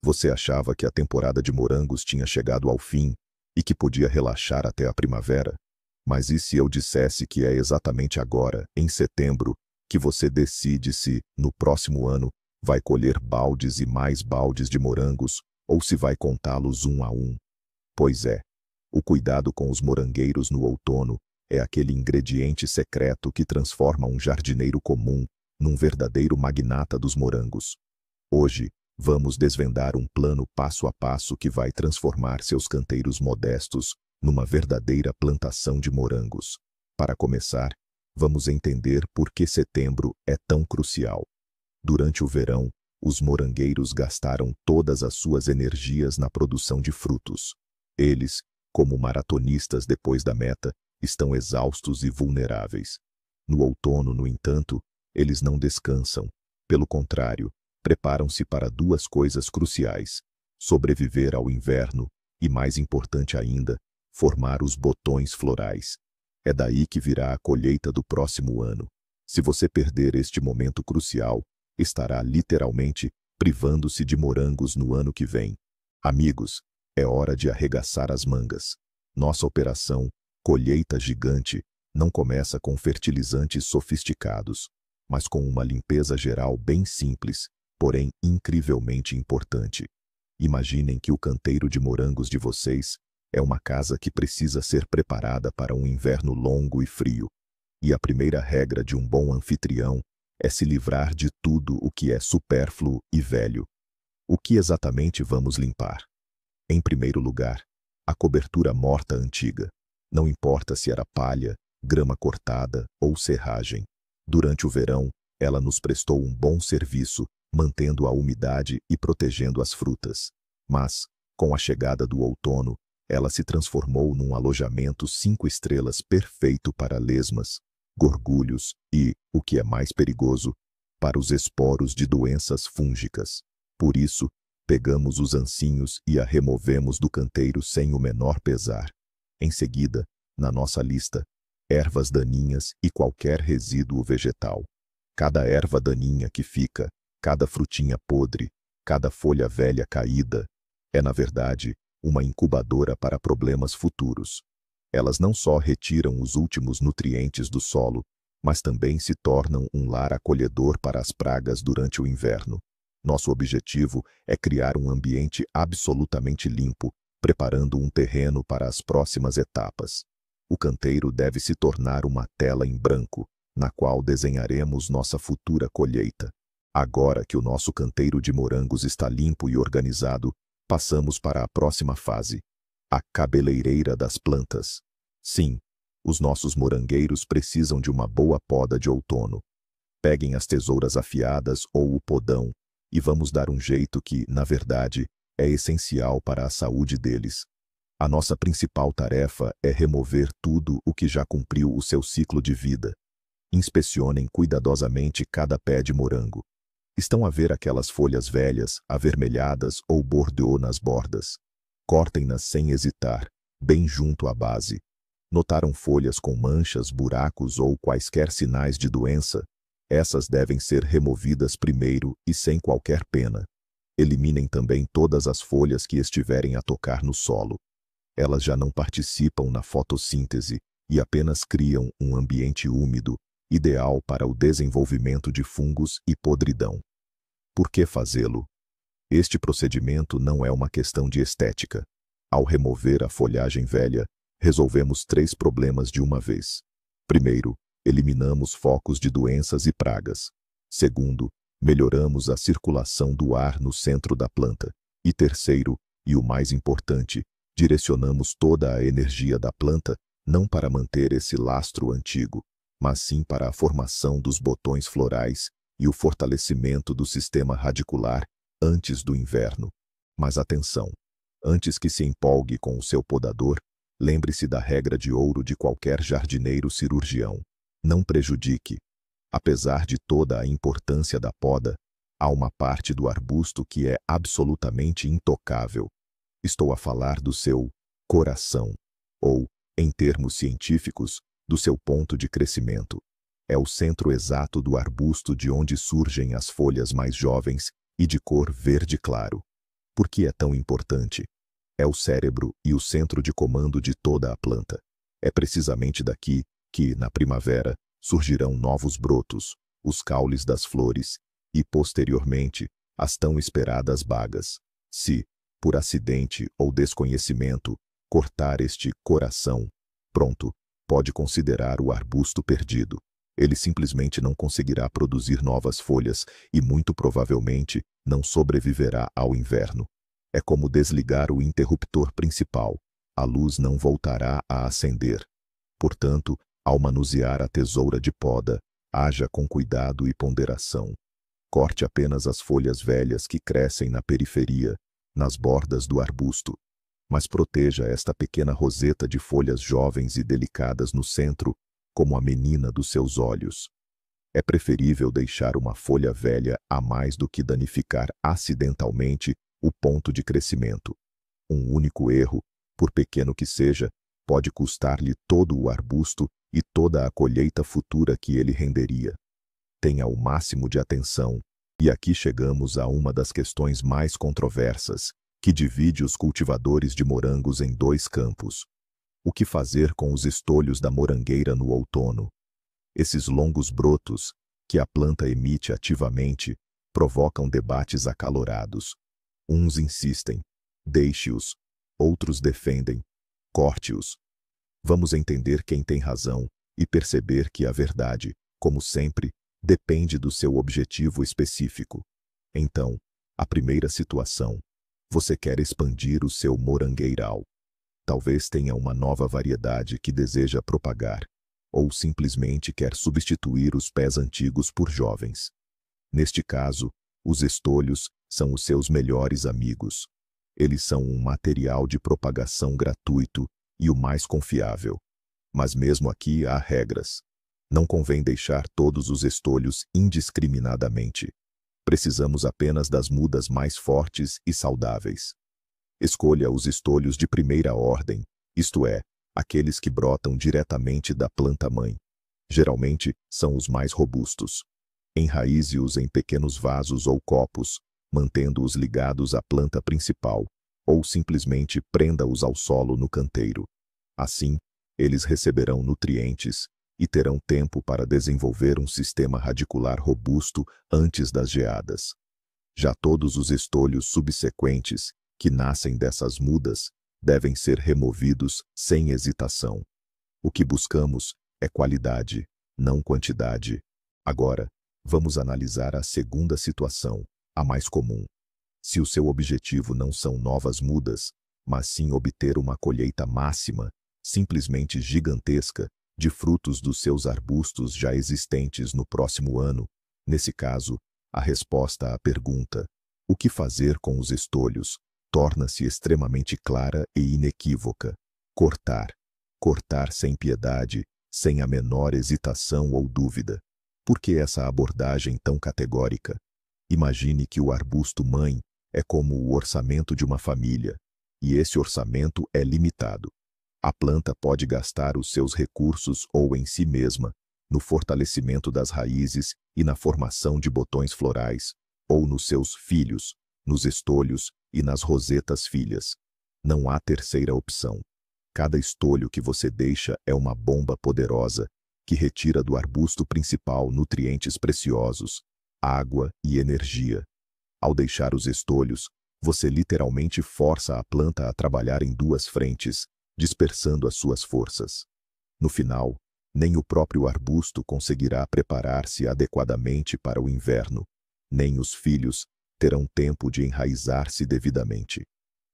Você achava que a temporada de morangos tinha chegado ao fim e que podia relaxar até a primavera? Mas e se eu dissesse que é exatamente agora, em setembro, que você decide se, no próximo ano, vai colher baldes e mais baldes de morangos ou se vai contá-los um a um? Pois é, o cuidado com os morangueiros no outono é aquele ingrediente secreto que transforma um jardineiro comum num verdadeiro magnata dos morangos. Hoje, vamos desvendar um plano passo a passo que vai transformar seus canteiros modestos numa verdadeira plantação de morangos. Para começar, vamos entender por que setembro é tão crucial. Durante o verão, os morangueiros gastaram todas as suas energias na produção de frutos. Eles, como maratonistas depois da meta, estão exaustos e vulneráveis. No outono, no entanto, eles não descansam. Pelo contrário, preparam-se para duas coisas cruciais: sobreviver ao inverno e, mais importante ainda, formar os botões florais. É daí que virá a colheita do próximo ano. Se você perder este momento crucial, estará literalmente privando-se de morangos no ano que vem. Amigos, é hora de arregaçar as mangas. Nossa operação Colheita Gigante não começa com fertilizantes sofisticados, mas com uma limpeza geral bem simples, porém incrivelmente importante. Imaginem que o canteiro de morangos de vocês é uma casa que precisa ser preparada para um inverno longo e frio. E a primeira regra de um bom anfitrião é se livrar de tudo o que é supérfluo e velho. O que exatamente vamos limpar? Em primeiro lugar, a cobertura morta antiga. Não importa se era palha, grama cortada ou serragem. Durante o verão, ela nos prestou um bom serviço, mantendo a umidade e protegendo as frutas. Mas, com a chegada do outono, ela se transformou num alojamento 5 estrelas perfeito para lesmas, gorgulhos e, o que é mais perigoso, para os esporos de doenças fúngicas. Por isso, pegamos os ancinhos e a removemos do canteiro sem o menor pesar. Em seguida, na nossa lista, ervas daninhas e qualquer resíduo vegetal. Cada erva daninha que fica, cada frutinha podre, cada folha velha caída, é na verdade uma incubadora para problemas futuros. Elas não só retiram os últimos nutrientes do solo, mas também se tornam um lar acolhedor para as pragas durante o inverno. Nosso objetivo é criar um ambiente absolutamente limpo, preparando um terreno para as próximas etapas. O canteiro deve se tornar uma tela em branco, na qual desenharemos nossa futura colheita. Agora que o nosso canteiro de morangos está limpo e organizado, passamos para a próxima fase, a cabeleireira das plantas. Sim, os nossos morangueiros precisam de uma boa poda de outono. Peguem as tesouras afiadas ou o podão, e vamos dar um jeito que, na verdade, é essencial para a saúde deles. A nossa principal tarefa é remover tudo o que já cumpriu o seu ciclo de vida. Inspecionem cuidadosamente cada pé de morango. Estão a ver aquelas folhas velhas, avermelhadas ou bordeaux nas bordas? Cortem-nas sem hesitar, bem junto à base. Notaram folhas com manchas, buracos ou quaisquer sinais de doença? Essas devem ser removidas primeiro e sem qualquer pena. Eliminem também todas as folhas que estiverem a tocar no solo. Elas já não participam na fotossíntese e apenas criam um ambiente úmido, ideal para o desenvolvimento de fungos e podridão. Por que fazê-lo? Este procedimento não é uma questão de estética. Ao remover a folhagem velha, resolvemos 3 problemas de uma vez. Primeiro, eliminamos focos de doenças e pragas. Segundo, melhoramos a circulação do ar no centro da planta. E terceiro, e o mais importante, direcionamos toda a energia da planta não para manter esse lastro antigo, mas sim para a formação dos botões florais e o fortalecimento do sistema radicular antes do inverno. Mas atenção! Antes que se empolgue com o seu podador, lembre-se da regra de ouro de qualquer jardineiro cirurgião. Não prejudique. Apesar de toda a importância da poda, há uma parte do arbusto que é absolutamente intocável. Estou a falar do seu coração, ou, em termos científicos, do seu ponto de crescimento. É o centro exato do arbusto de onde surgem as folhas mais jovens e de cor verde claro. Por que é tão importante? É o cérebro e o centro de comando de toda a planta. É precisamente daqui que, na primavera, surgirão novos brotos, os caules das flores e, posteriormente, as tão esperadas bagas. Se, por acidente ou desconhecimento, cortar este coração, pronto, pode considerar o arbusto perdido. Ele simplesmente não conseguirá produzir novas folhas e, muito provavelmente, não sobreviverá ao inverno. É como desligar o interruptor principal. A luz não voltará a acender. Portanto, ao manusear a tesoura de poda, haja com cuidado e ponderação. Corte apenas as folhas velhas que crescem na periferia, nas bordas do arbusto. Mas proteja esta pequena roseta de folhas jovens e delicadas no centro, como a menina dos seus olhos. É preferível deixar uma folha velha a mais do que danificar acidentalmente o ponto de crescimento. Um único erro, por pequeno que seja, pode custar-lhe todo o arbusto e toda a colheita futura que ele renderia. Tenha o máximo de atenção, e aqui chegamos a uma das questões mais controversas, que divide os cultivadores de morangos em dois campos. O que fazer com os estolhos da morangueira no outono? Esses longos brotos, que a planta emite ativamente, provocam debates acalorados. Uns insistem, deixe-os, outros defendem, corte-os. Vamos entender quem tem razão e perceber que a verdade, como sempre, depende do seu objetivo específico. Então, a primeira situação. Você quer expandir o seu morangueiral. Talvez tenha uma nova variedade que deseja propagar, ou simplesmente quer substituir os pés antigos por jovens. Neste caso, os estolhos são os seus melhores amigos. Eles são um material de propagação gratuito e o mais confiável. Mas mesmo aqui há regras. Não convém deixar todos os estolhos indiscriminadamente. Precisamos apenas das mudas mais fortes e saudáveis. Escolha os estolhos de primeira ordem, isto é, aqueles que brotam diretamente da planta-mãe. Geralmente, são os mais robustos. Enraize-os em pequenos vasos ou copos, mantendo-os ligados à planta principal, ou simplesmente prenda-os ao solo no canteiro. Assim, eles receberão nutrientes e terão tempo para desenvolver um sistema radicular robusto antes das geadas. Já todos os estolhos subsequentes, que nascem dessas mudas, devem ser removidos sem hesitação. O que buscamos é qualidade, não quantidade. Agora, vamos analisar a segunda situação, a mais comum. Se o seu objetivo não são novas mudas, mas sim obter uma colheita máxima, simplesmente gigantesca, de frutos dos seus arbustos já existentes no próximo ano, nesse caso, a resposta à pergunta, o que fazer com os estolhos, torna-se extremamente clara e inequívoca. Cortar. Cortar sem piedade, sem a menor hesitação ou dúvida. Por que essa abordagem tão categórica? Imagine que o arbusto-mãe é como o orçamento de uma família, e esse orçamento é limitado. A planta pode gastar os seus recursos ou em si mesma, no fortalecimento das raízes e na formação de botões florais, ou nos seus filhos, nos estolhos e nas rosetas filhas. Não há terceira opção. Cada estolho que você deixa é uma bomba poderosa que retira do arbusto principal nutrientes preciosos, água e energia. Ao deixar os estolhos, você literalmente força a planta a trabalhar em duas frentes, dispersando as suas forças. No final, nem o próprio arbusto conseguirá preparar-se adequadamente para o inverno, nem os filhos terão tempo de enraizar-se devidamente.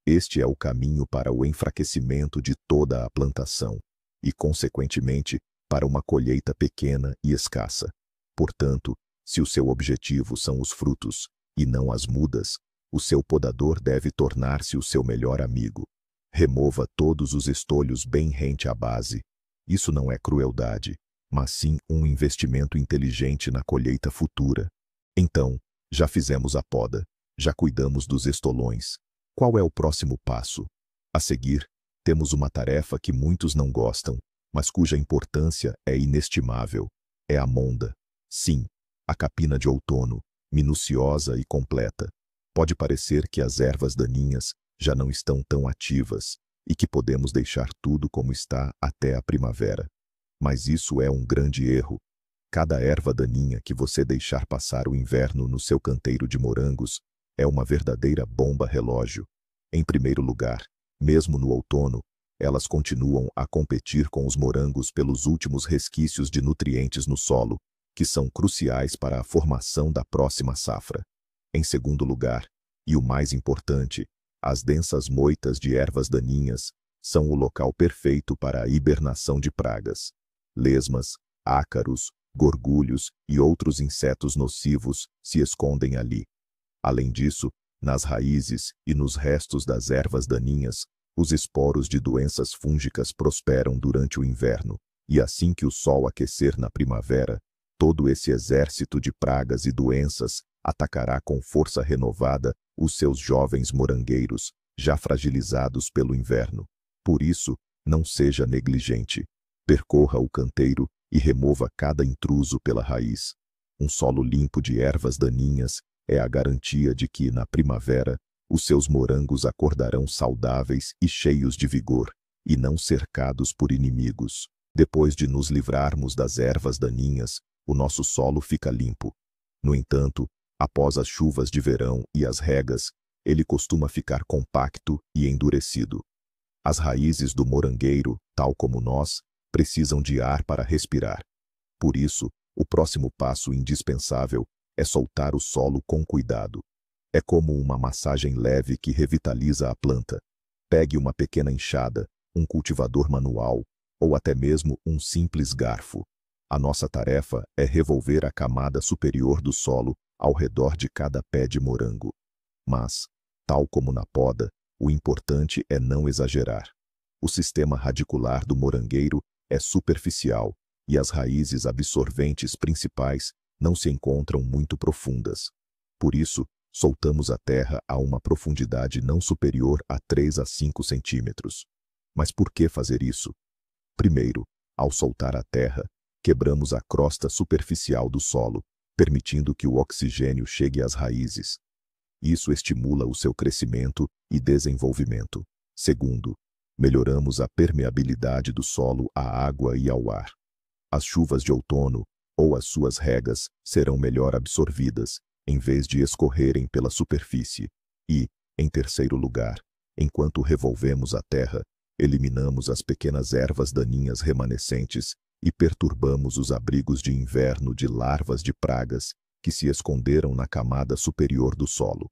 Este é o caminho para o enfraquecimento de toda a plantação e, consequentemente, para uma colheita pequena e escassa. Portanto, se o seu objetivo são os frutos, e não as mudas, o seu podador deve tornar-se o seu melhor amigo. Remova todos os estolhos bem rente à base. Isso não é crueldade, mas sim um investimento inteligente na colheita futura. Então, já fizemos a poda, já cuidamos dos estolões. Qual é o próximo passo? A seguir, temos uma tarefa que muitos não gostam, mas cuja importância é inestimável. É a monda. Sim, a capina de outono, minuciosa e completa. Pode parecer que as ervas daninhas já não estão tão ativas e que podemos deixar tudo como está até a primavera. Mas isso é um grande erro. Cada erva daninha que você deixar passar o inverno no seu canteiro de morangos é uma verdadeira bomba relógio. Em primeiro lugar, mesmo no outono, elas continuam a competir com os morangos pelos últimos resquícios de nutrientes no solo, que são cruciais para a formação da próxima safra. Em segundo lugar, e o mais importante, as densas moitas de ervas daninhas são o local perfeito para a hibernação de pragas. Lesmas, ácaros, gorgulhos e outros insetos nocivos se escondem ali. Além disso, nas raízes e nos restos das ervas daninhas, os esporos de doenças fúngicas prosperam durante o inverno, e assim que o sol aquecer na primavera, todo esse exército de pragas e doenças atacará com força renovada os seus jovens morangueiros, já fragilizados pelo inverno. Por isso, não seja negligente. Percorra o canteiro e remova cada intruso pela raiz. Um solo limpo de ervas daninhas é a garantia de que, na primavera, os seus morangos acordarão saudáveis e cheios de vigor, e não cercados por inimigos. Depois de nos livrarmos das ervas daninhas, o nosso solo fica limpo. No entanto, após as chuvas de verão e as regas, ele costuma ficar compacto e endurecido. As raízes do morangueiro, tal como nós, precisam de ar para respirar. Por isso, o próximo passo indispensável é soltar o solo com cuidado. É como uma massagem leve que revitaliza a planta. Pegue uma pequena enxada, um cultivador manual ou até mesmo um simples garfo. A nossa tarefa é revolver a camada superior do solo ao redor de cada pé de morango. Mas, tal como na poda, o importante é não exagerar. O sistema radicular do morangueiro é superficial e as raízes absorventes principais não se encontram muito profundas. Por isso, soltamos a terra a uma profundidade não superior a 3 a 5 centímetros. Mas por que fazer isso? Primeiro, ao soltar a terra, quebramos a crosta superficial do solo, permitindo que o oxigênio chegue às raízes. Isso estimula o seu crescimento e desenvolvimento. Segundo, melhoramos a permeabilidade do solo à água e ao ar. As chuvas de outono, ou as suas regas, serão melhor absorvidas, em vez de escorrerem pela superfície. E, em terceiro lugar, enquanto revolvemos a terra, eliminamos as pequenas ervas daninhas remanescentes e perturbamos os abrigos de inverno de larvas de pragas que se esconderam na camada superior do solo.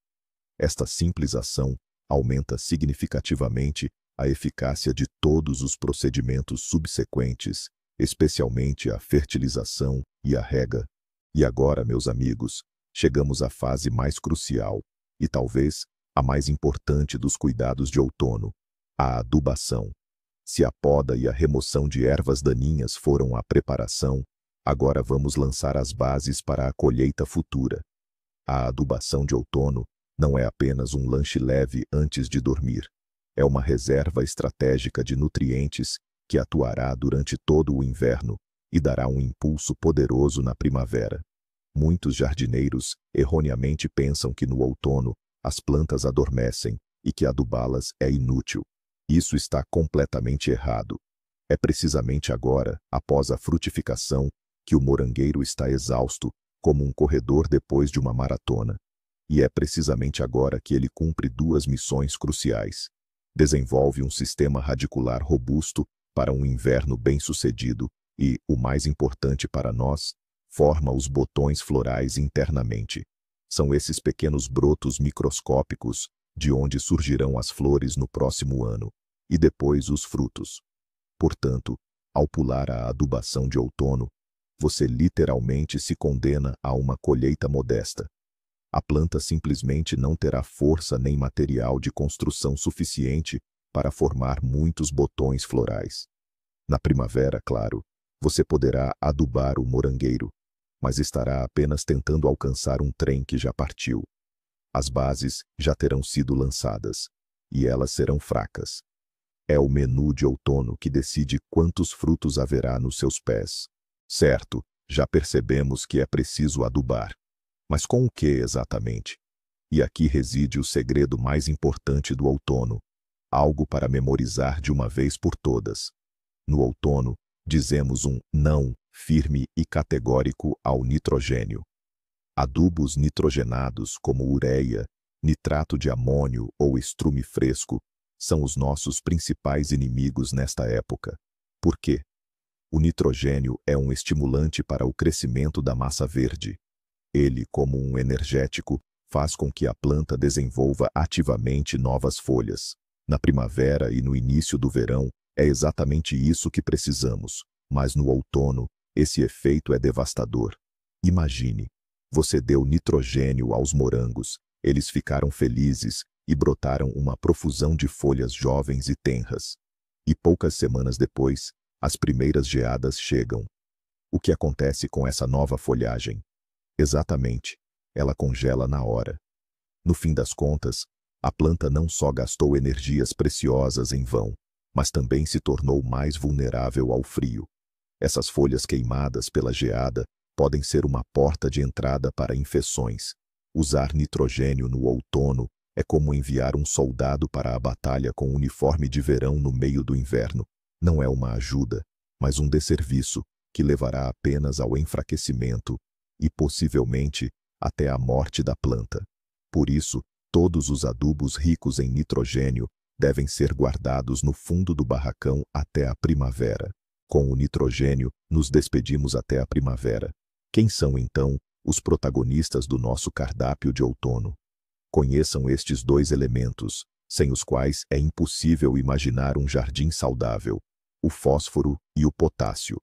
Esta simples ação aumenta significativamente a eficácia de todos os procedimentos subsequentes, especialmente a fertilização e a rega. E agora, meus amigos, chegamos à fase mais crucial e talvez a mais importante dos cuidados de outono, a adubação. Se a poda e a remoção de ervas daninhas foram a preparação, agora vamos lançar as bases para a colheita futura. A adubação de outono não é apenas um lanche leve antes de dormir. É uma reserva estratégica de nutrientes que atuará durante todo o inverno e dará um impulso poderoso na primavera. Muitos jardineiros erroneamente pensam que no outono as plantas adormecem e que adubá-las é inútil. Isso está completamente errado. É precisamente agora, após a frutificação, que o morangueiro está exausto, como um corredor depois de uma maratona. E é precisamente agora que ele cumpre duas missões cruciais. Desenvolve um sistema radicular robusto para um inverno bem-sucedido e, o mais importante para nós, forma os botões florais internamente. São esses pequenos brotos microscópicos de onde surgirão as flores no próximo ano, e depois os frutos. Portanto, ao pular a adubação de outono, você literalmente se condena a uma colheita modesta. A planta simplesmente não terá força nem material de construção suficiente para formar muitos botões florais. Na primavera, claro, você poderá adubar o morangueiro, mas estará apenas tentando alcançar um trem que já partiu. As bases já terão sido lançadas, e elas serão fracas. É o menu de outono que decide quantos frutos haverá nos seus pés. Certo, já percebemos que é preciso adubar. Mas com o que exatamente? E aqui reside o segredo mais importante do outono, algo para memorizar de uma vez por todas. No outono, dizemos um não firme e categórico ao nitrogênio. Adubos nitrogenados como ureia, nitrato de amônio ou estrume fresco são os nossos principais inimigos nesta época. Por quê? O nitrogênio é um estimulante para o crescimento da massa verde. Ele, como um energético, faz com que a planta desenvolva ativamente novas folhas. Na primavera e no início do verão, é exatamente isso que precisamos, mas no outono, esse efeito é devastador. Imagine, você deu nitrogênio aos morangos, eles ficaram felizes e brotaram uma profusão de folhas jovens e tenras. E poucas semanas depois, as primeiras geadas chegam. O que acontece com essa nova folhagem? Exatamente, ela congela na hora. No fim das contas, a planta não só gastou energias preciosas em vão, mas também se tornou mais vulnerável ao frio. Essas folhas queimadas pela geada podem ser uma porta de entrada para infecções. Usar nitrogênio no outono é como enviar um soldado para a batalha com um uniforme de verão no meio do inverno. Não é uma ajuda, mas um desserviço que levará apenas ao enfraquecimento e, possivelmente, até à morte da planta. Por isso, todos os adubos ricos em nitrogênio devem ser guardados no fundo do barracão até a primavera. Com o nitrogênio, nos despedimos até a primavera. Quem são, então, os protagonistas do nosso cardápio de outono? Conheçam estes dois elementos, sem os quais é impossível imaginar um jardim saudável: o fósforo e o potássio.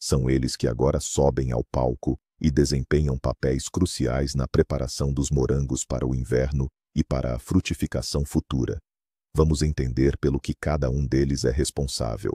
São eles que agora sobem ao palco e desempenham papéis cruciais na preparação dos morangos para o inverno e para a frutificação futura. Vamos entender pelo que cada um deles é responsável.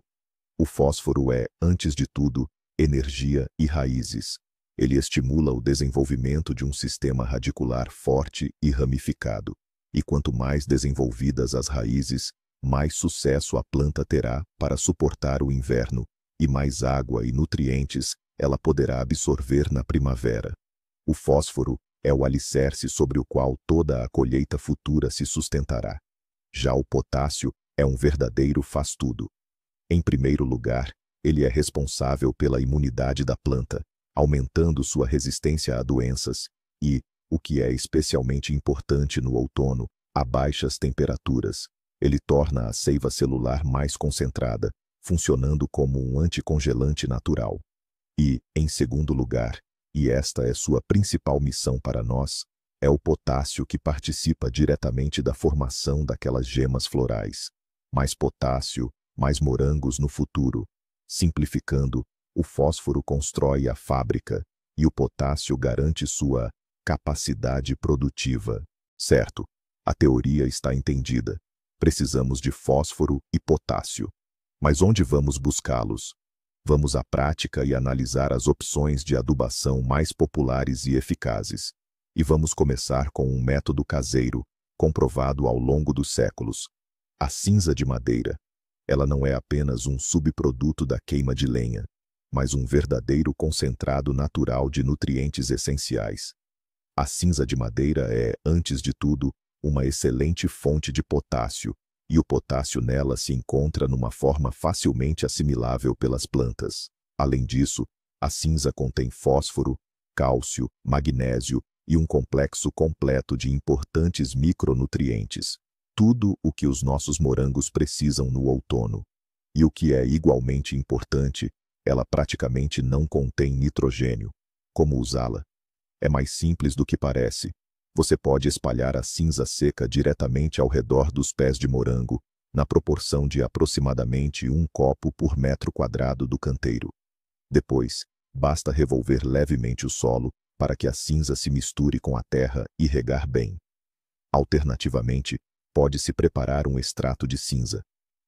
O fósforo é, antes de tudo, energia e raízes. Ele estimula o desenvolvimento de um sistema radicular forte e ramificado. E quanto mais desenvolvidas as raízes, mais sucesso a planta terá para suportar o inverno, e mais água e nutrientes ela poderá absorver na primavera. O fósforo é o alicerce sobre o qual toda a colheita futura se sustentará. Já o potássio é um verdadeiro faz-tudo. Em primeiro lugar, ele é responsável pela imunidade da planta, aumentando sua resistência a doenças e, o que é especialmente importante no outono, a baixas temperaturas, ele torna a seiva celular mais concentrada, funcionando como um anticongelante natural. E, em segundo lugar, e esta é sua principal missão para nós, é o potássio que participa diretamente da formação daquelas gemas florais. Mais potássio, mais morangos no futuro. Simplificando, o fósforo constrói a fábrica e o potássio garante sua capacidade produtiva. Certo, a teoria está entendida. Precisamos de fósforo e potássio. Mas onde vamos buscá-los? Vamos à prática e analisar as opções de adubação mais populares e eficazes. E vamos começar com um método caseiro, comprovado ao longo dos séculos: a cinza de madeira. Ela não é apenas um subproduto da queima de lenha, mas um verdadeiro concentrado natural de nutrientes essenciais. A cinza de madeira é, antes de tudo, uma excelente fonte de potássio, e o potássio nela se encontra numa forma facilmente assimilável pelas plantas. Além disso, a cinza contém fósforo, cálcio, magnésio e um complexo completo de importantes micronutrientes. Tudo o que os nossos morangos precisam no outono. E o que é igualmente importante, ela praticamente não contém nitrogênio. Como usá-la? É mais simples do que parece. Você pode espalhar a cinza seca diretamente ao redor dos pés de morango, na proporção de aproximadamente 1 copo por metro quadrado do canteiro. Depois, basta revolver levemente o solo para que a cinza se misture com a terra e regar bem. Alternativamente, pode-se preparar um extrato de cinza.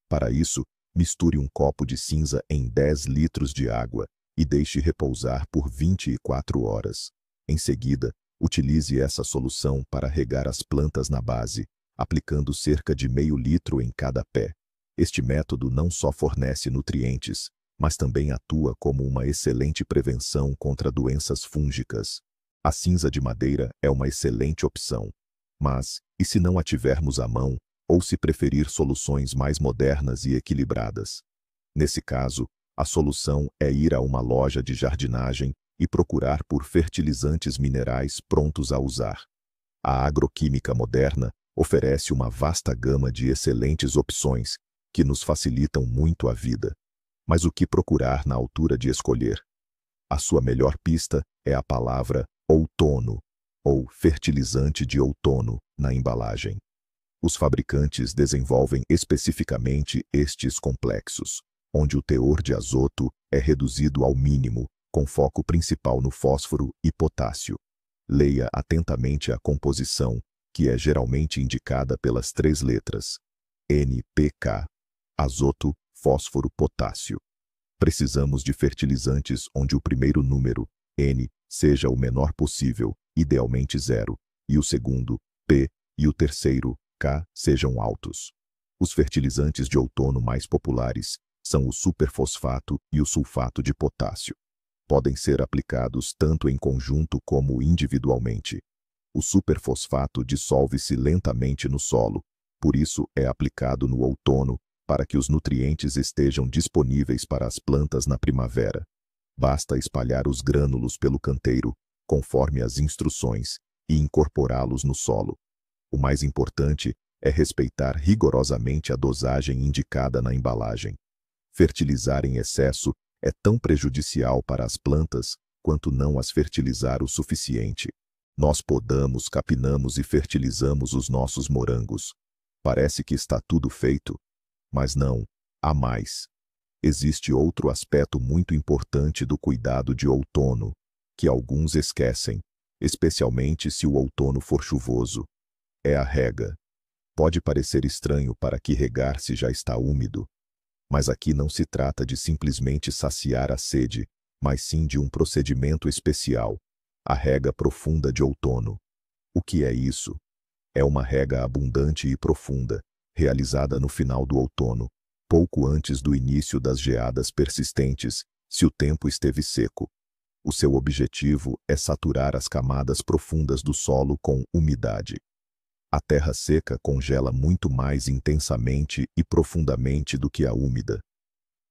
Para isso, misture 1 copo de cinza em 10 litros de água e deixe repousar por 24 horas. Em seguida, utilize essa solução para regar as plantas na base, aplicando cerca de meio litro em cada pé. Este método não só fornece nutrientes, mas também atua como uma excelente prevenção contra doenças fúngicas. A cinza de madeira é uma excelente opção. Mas, e se não a tivermos à mão, ou se preferir soluções mais modernas e equilibradas? Nesse caso, a solução é ir a uma loja de jardinagem e procurar por fertilizantes minerais prontos a usar. A agroquímica moderna oferece uma vasta gama de excelentes opções que nos facilitam muito a vida. Mas o que procurar na altura de escolher? A sua melhor pista é a palavra outono, ou fertilizante de outono, na embalagem. Os fabricantes desenvolvem especificamente estes complexos, onde o teor de azoto é reduzido ao mínimo, com foco principal no fósforo e potássio. Leia atentamente a composição, que é geralmente indicada pelas 3 letras NPK: azoto, fósforo, potássio. Precisamos de fertilizantes onde o primeiro número, N, seja o menor possível, idealmente 0, e o segundo, P, e o terceiro, K, sejam altos. Os fertilizantes de outono mais populares são o superfosfato e o sulfato de potássio. Podem ser aplicados tanto em conjunto como individualmente. O superfosfato dissolve-se lentamente no solo, por isso é aplicado no outono, para que os nutrientes estejam disponíveis para as plantas na primavera. Basta espalhar os grânulos pelo canteiro, conforme as instruções, e incorporá-los no solo. O mais importante é respeitar rigorosamente a dosagem indicada na embalagem. Fertilizar em excesso é tão prejudicial para as plantas quanto não as fertilizar o suficiente. Nós podamos, capinamos e fertilizamos os nossos morangos. Parece que está tudo feito, mas não, há mais. Existe outro aspecto muito importante do cuidado de outono, que alguns esquecem, especialmente se o outono for chuvoso. É a rega. Pode parecer estranho para que regar se já está úmido, mas aqui não se trata de simplesmente saciar a sede, mas sim de um procedimento especial, a rega profunda de outono. O que é isso? É uma rega abundante e profunda, realizada no final do outono, pouco antes do início das geadas persistentes, se o tempo esteve seco. O seu objetivo é saturar as camadas profundas do solo com umidade. A terra seca congela muito mais intensamente e profundamente do que a úmida.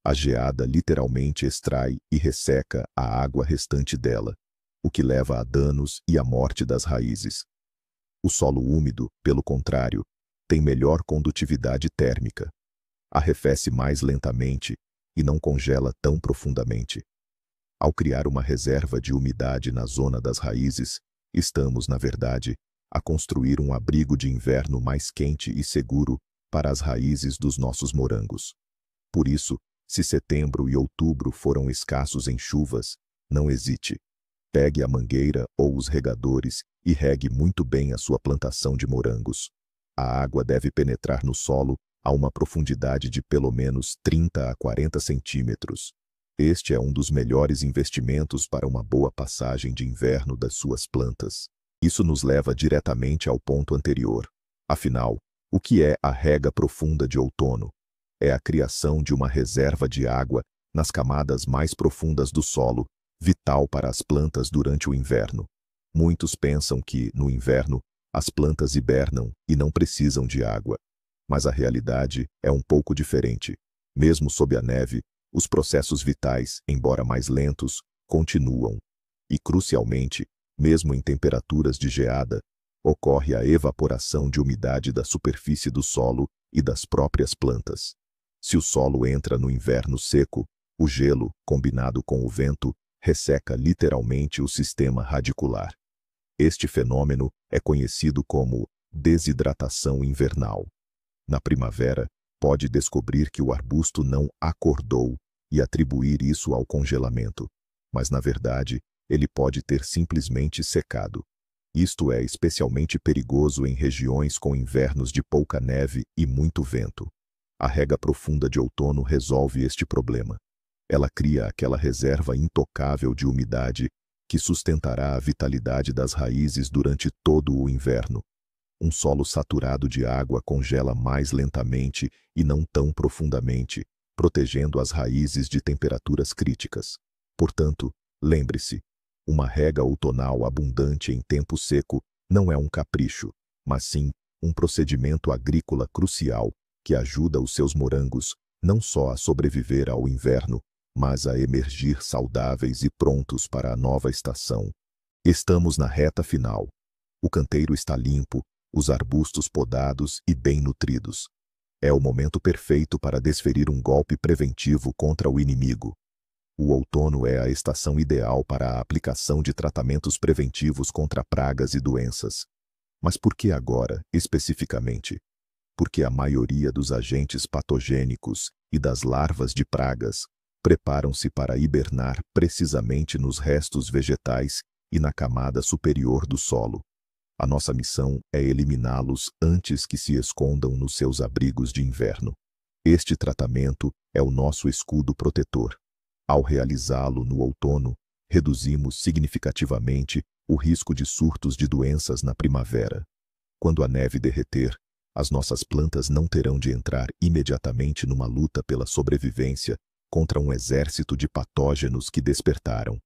A geada literalmente extrai e resseca a água restante dela, o que leva a danos e à morte das raízes. O solo úmido, pelo contrário, tem melhor condutividade térmica. Arrefece mais lentamente e não congela tão profundamente. Ao criar uma reserva de umidade na zona das raízes, estamos, na verdade, a construir um abrigo de inverno mais quente e seguro para as raízes dos nossos morangos. Por isso, se setembro e outubro foram escassos em chuvas, não hesite. Pegue a mangueira ou os regadores e regue muito bem a sua plantação de morangos. A água deve penetrar no solo a uma profundidade de pelo menos 30 a 40 centímetros. Este é um dos melhores investimentos para uma boa passagem de inverno das suas plantas. Isso nos leva diretamente ao ponto anterior. Afinal, o que é a rega profunda de outono? É a criação de uma reserva de água nas camadas mais profundas do solo, vital para as plantas durante o inverno. Muitos pensam que, no inverno, as plantas hibernam e não precisam de água. Mas a realidade é um pouco diferente. Mesmo sob a neve, os processos vitais, embora mais lentos, continuam. E, crucialmente, mesmo em temperaturas de geada, ocorre a evaporação de umidade da superfície do solo e das próprias plantas. Se o solo entra no inverno seco, o gelo, combinado com o vento, resseca literalmente o sistema radicular. Este fenômeno é conhecido como desidratação invernal. Na primavera, pode descobrir que o arbusto não acordou e atribuir isso ao congelamento, mas na verdade, ele pode ter simplesmente secado. Isto é especialmente perigoso em regiões com invernos de pouca neve e muito vento. A rega profunda de outono resolve este problema. Ela cria aquela reserva intocável de umidade que sustentará a vitalidade das raízes durante todo o inverno. Um solo saturado de água congela mais lentamente e não tão profundamente, protegendo as raízes de temperaturas críticas. Portanto, lembre-se, uma rega outonal abundante em tempo seco não é um capricho, mas sim um procedimento agrícola crucial que ajuda os seus morangos não só a sobreviver ao inverno, mas a emergir saudáveis e prontos para a nova estação. Estamos na reta final. O canteiro está limpo, os arbustos podados e bem nutridos. É o momento perfeito para desferir um golpe preventivo contra o inimigo. O outono é a estação ideal para a aplicação de tratamentos preventivos contra pragas e doenças. Mas por que agora, especificamente? Porque a maioria dos agentes patogênicos e das larvas de pragas preparam-se para hibernar precisamente nos restos vegetais e na camada superior do solo. A nossa missão é eliminá-los antes que se escondam nos seus abrigos de inverno. Este tratamento é o nosso escudo protetor. Ao realizá-lo no outono, reduzimos significativamente o risco de surtos de doenças na primavera. Quando a neve derreter, as nossas plantas não terão de entrar imediatamente numa luta pela sobrevivência contra um exército de patógenos que despertaram.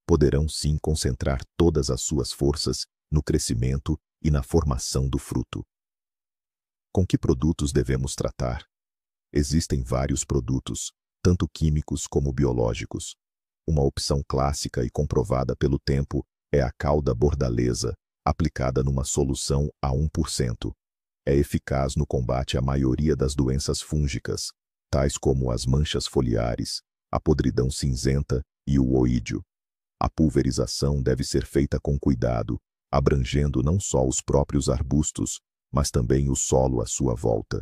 Poderão sim concentrar todas as suas forças no crescimento e na formação do fruto. Com que produtos devemos tratar? Existem vários produtos, tanto químicos como biológicos. Uma opção clássica e comprovada pelo tempo é a calda bordaleza, aplicada numa solução a 1%. É eficaz no combate à maioria das doenças fúngicas, tais como as manchas foliares, a podridão cinzenta e o oídio. A pulverização deve ser feita com cuidado, abrangendo não só os próprios arbustos, mas também o solo à sua volta.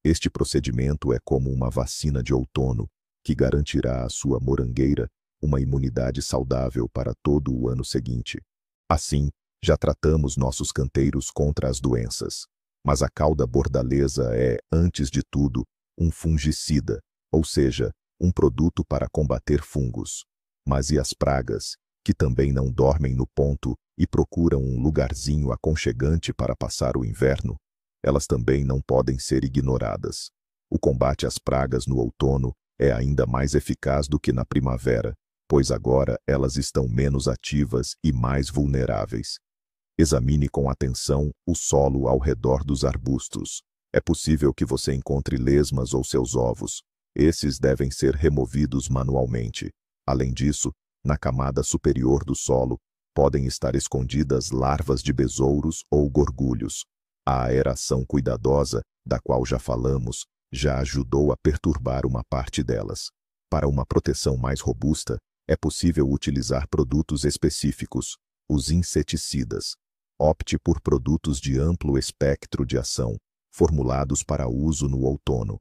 Este procedimento é como uma vacina de outono, que garantirá à sua morangueira uma imunidade saudável para todo o ano seguinte. Assim, já tratamos nossos canteiros contra as doenças. Mas a calda bordaleza é, antes de tudo, um fungicida, ou seja, um produto para combater fungos. Mas e as pragas, que também não dormem no ponto e procuram um lugarzinho aconchegante para passar o inverno? Elas também não podem ser ignoradas. O combate às pragas no outono é ainda mais eficaz do que na primavera, pois agora elas estão menos ativas e mais vulneráveis. Examine com atenção o solo ao redor dos arbustos. É possível que você encontre lesmas ou seus ovos. Esses devem ser removidos manualmente. Além disso, na camada superior do solo, podem estar escondidas larvas de besouros ou gorgulhos. A aeração cuidadosa, da qual já falamos, já ajudou a perturbar uma parte delas. Para uma proteção mais robusta, é possível utilizar produtos específicos, os inseticidas. Opte por produtos de amplo espectro de ação, formulados para uso no outono.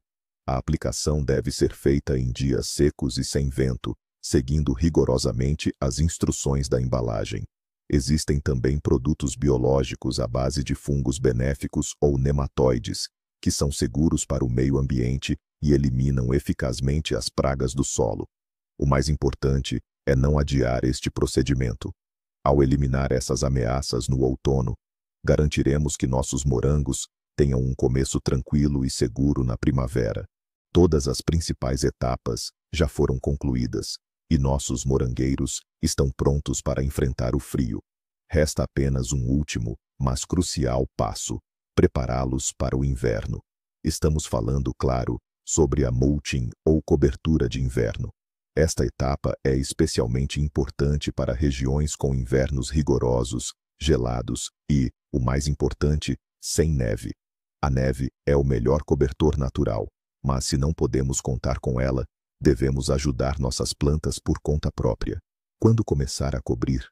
A aplicação deve ser feita em dias secos e sem vento, seguindo rigorosamente as instruções da embalagem. Existem também produtos biológicos à base de fungos benéficos ou nematóides, que são seguros para o meio ambiente e eliminam eficazmente as pragas do solo. O mais importante é não adiar este procedimento. Ao eliminar essas ameaças no outono, garantiremos que nossos morangos tenham um começo tranquilo e seguro na primavera. Todas as principais etapas já foram concluídas, e nossos morangueiros estão prontos para enfrentar o frio. Resta apenas um último, mas crucial passo: prepará-los para o inverno. Estamos falando, claro, sobre a mulching ou cobertura de inverno. Esta etapa é especialmente importante para regiões com invernos rigorosos, gelados e, o mais importante, sem neve. A neve é o melhor cobertor natural, mas se não podemos contar com ela, devemos ajudar nossas plantas por conta própria. Quando começar a cobrir,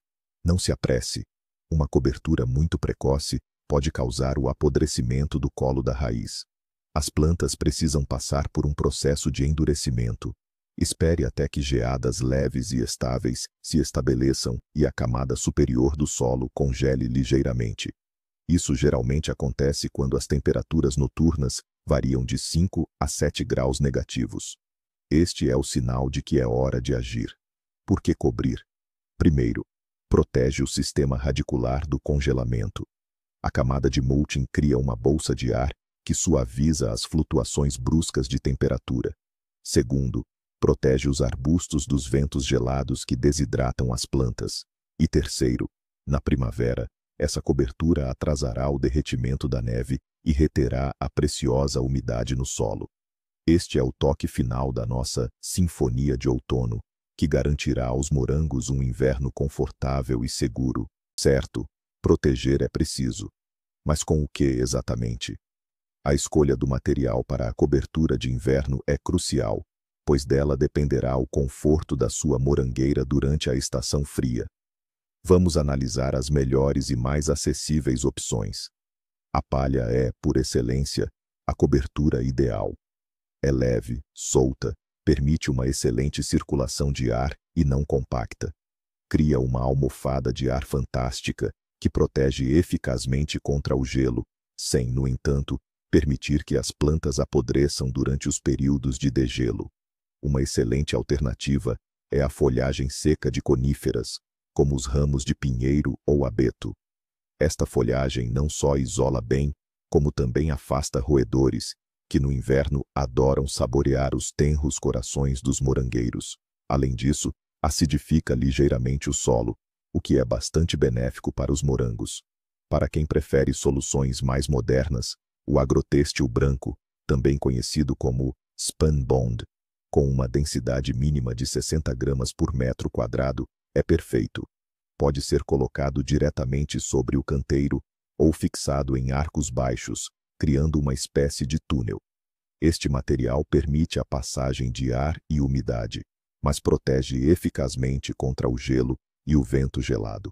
não se apresse. Uma cobertura muito precoce pode causar o apodrecimento do colo da raiz. As plantas precisam passar por um processo de endurecimento. Espere até que geadas leves e estáveis se estabeleçam e a camada superior do solo congele ligeiramente. Isso geralmente acontece quando as temperaturas noturnas variam de 5 a 7 graus negativos. Este é o sinal de que é hora de agir. Por que cobrir? Primeiro, protege o sistema radicular do congelamento. A camada de mulching cria uma bolsa de ar que suaviza as flutuações bruscas de temperatura. Segundo, protege os arbustos dos ventos gelados que desidratam as plantas. E terceiro, na primavera, Essa cobertura atrasará o derretimento da neve e reterá a preciosa umidade no solo. Este é o toque final da nossa sinfonia de outono, que garantirá aos morangos um inverno confortável e seguro. Certo, proteger é preciso. Mas com o que exatamente? A escolha do material para a cobertura de inverno é crucial, pois dela dependerá o conforto da sua morangueira durante a estação fria. Vamos analisar as melhores e mais acessíveis opções. A palha é, por excelência, a cobertura ideal. É leve, solta, permite uma excelente circulação de ar e não compacta. Cria uma almofada de ar fantástica que protege eficazmente contra o gelo, sem, no entanto, permitir que as plantas apodreçam durante os períodos de degelo. Uma excelente alternativa é a folhagem seca de coníferas, como os ramos de pinheiro ou abeto. Esta folhagem não só isola bem, como também afasta roedores, que no inverno adoram saborear os tenros corações dos morangueiros. Além disso, acidifica ligeiramente o solo, o que é bastante benéfico para os morangos. Para quem prefere soluções mais modernas, o agrotêxtil branco, também conhecido como Spunbond, com uma densidade mínima de 60 gramas por metro quadrado, é perfeito. Pode ser colocado diretamente sobre o canteiro ou fixado em arcos baixos, criando uma espécie de túnel. Este material permite a passagem de ar e umidade, mas protege eficazmente contra o gelo e o vento gelado.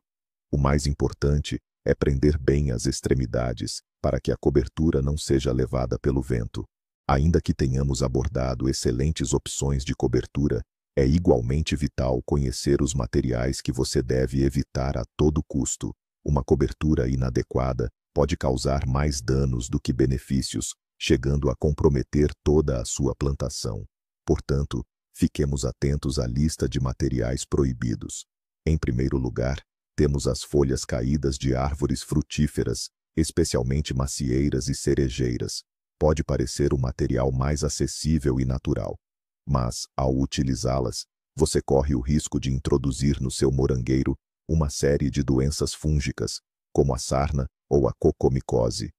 O mais importante é prender bem as extremidades para que a cobertura não seja levada pelo vento. Ainda que tenhamos abordado excelentes opções de cobertura, é igualmente vital conhecer os materiais que você deve evitar a todo custo. Uma cobertura inadequada pode causar mais danos do que benefícios, chegando a comprometer toda a sua plantação. Portanto, fiquemos atentos à lista de materiais proibidos. Em primeiro lugar, temos as folhas caídas de árvores frutíferas, especialmente macieiras e cerejeiras. Pode parecer o material mais acessível e natural, mas, ao utilizá-las, você corre o risco de introduzir no seu morangueiro uma série de doenças fúngicas, como a sarna ou a cocomicose.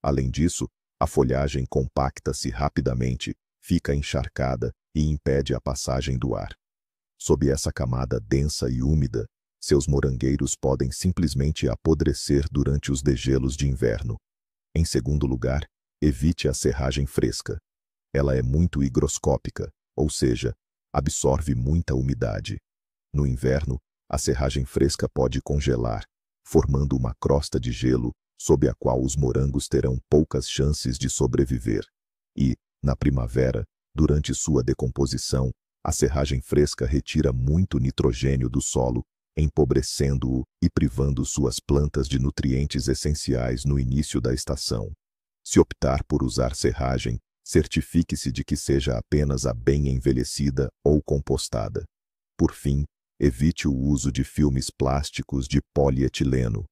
Além disso, a folhagem compacta-se rapidamente, fica encharcada e impede a passagem do ar. Sob essa camada densa e úmida, seus morangueiros podem simplesmente apodrecer durante os degelos de inverno. Em segundo lugar, evite a serragem fresca. Ela é muito higroscópica, ou seja, absorve muita umidade. No inverno, a serragem fresca pode congelar, formando uma crosta de gelo sob a qual os morangos terão poucas chances de sobreviver. E, na primavera, durante sua decomposição, a serragem fresca retira muito nitrogênio do solo, empobrecendo-o e privando suas plantas de nutrientes essenciais no início da estação. Se optar por usar serragem, certifique-se de que seja apenas a bem envelhecida ou compostada. Por fim, evite o uso de filmes plásticos de polietileno.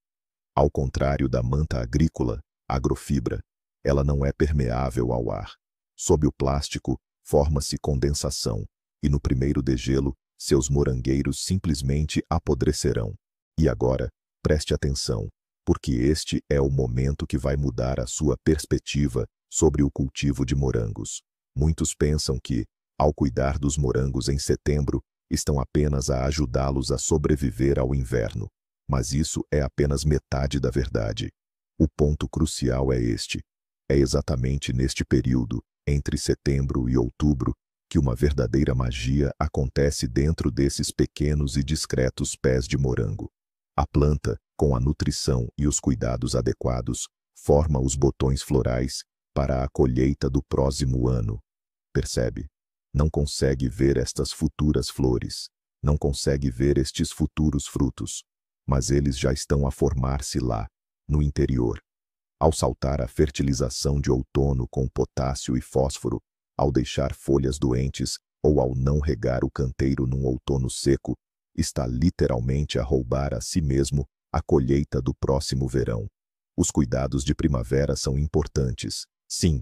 Ao contrário da manta agrícola, agrofibra, ela não é permeável ao ar. Sob o plástico, forma-se condensação, e no primeiro degelo, seus morangueiros simplesmente apodrecerão. E agora, preste atenção, porque este é o momento que vai mudar a sua perspectiva sobre o cultivo de morangos. Muitos pensam que, ao cuidar dos morangos em setembro, estão apenas a ajudá-los a sobreviver ao inverno. Mas isso é apenas metade da verdade. O ponto crucial é este. É exatamente neste período, entre setembro e outubro, que uma verdadeira magia acontece dentro desses pequenos e discretos pés de morango. A planta, com a nutrição e os cuidados adequados, forma os botões florais para a colheita do próximo ano. Percebe? Não consegue ver estas futuras flores, não consegue ver estes futuros frutos, mas eles já estão a formar-se lá, no interior. Ao saltar a fertilização de outono com potássio e fósforo, ao deixar folhas doentes ou ao não regar o canteiro num outono seco, está literalmente a roubar a si mesmo a colheita do próximo verão. Os cuidados de primavera são importantes, sim,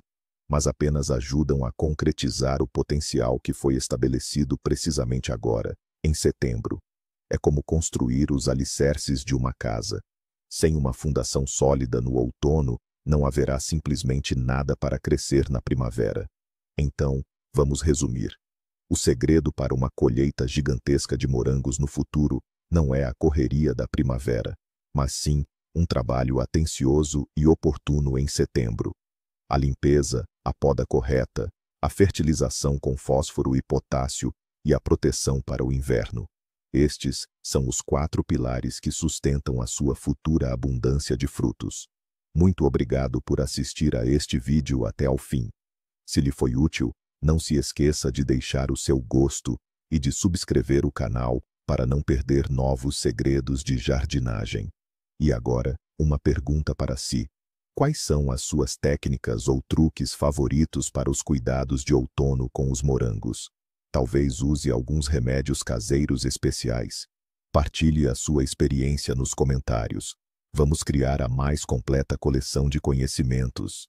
mas apenas ajudam a concretizar o potencial que foi estabelecido precisamente agora, em setembro. É como construir os alicerces de uma casa. Sem uma fundação sólida no outono, não haverá simplesmente nada para crescer na primavera. Então, vamos resumir. O segredo para uma colheita gigantesca de morangos no futuro não é a correria da primavera, mas sim um trabalho atencioso e oportuno em setembro. A limpeza, a poda correta, a fertilização com fósforo e potássio e a proteção para o inverno. Estes são os 4 pilares que sustentam a sua futura abundância de frutos. Muito obrigado por assistir a este vídeo até ao fim. Se lhe foi útil, não se esqueça de deixar o seu gosto e de subscrever o canal para não perder novos segredos de jardinagem. E agora, uma pergunta para si. Quais são as suas técnicas ou truques favoritos para os cuidados de outono com os morangos? Talvez use alguns remédios caseiros especiais. Partilhe a sua experiência nos comentários. Vamos criar a mais completa coleção de conhecimentos.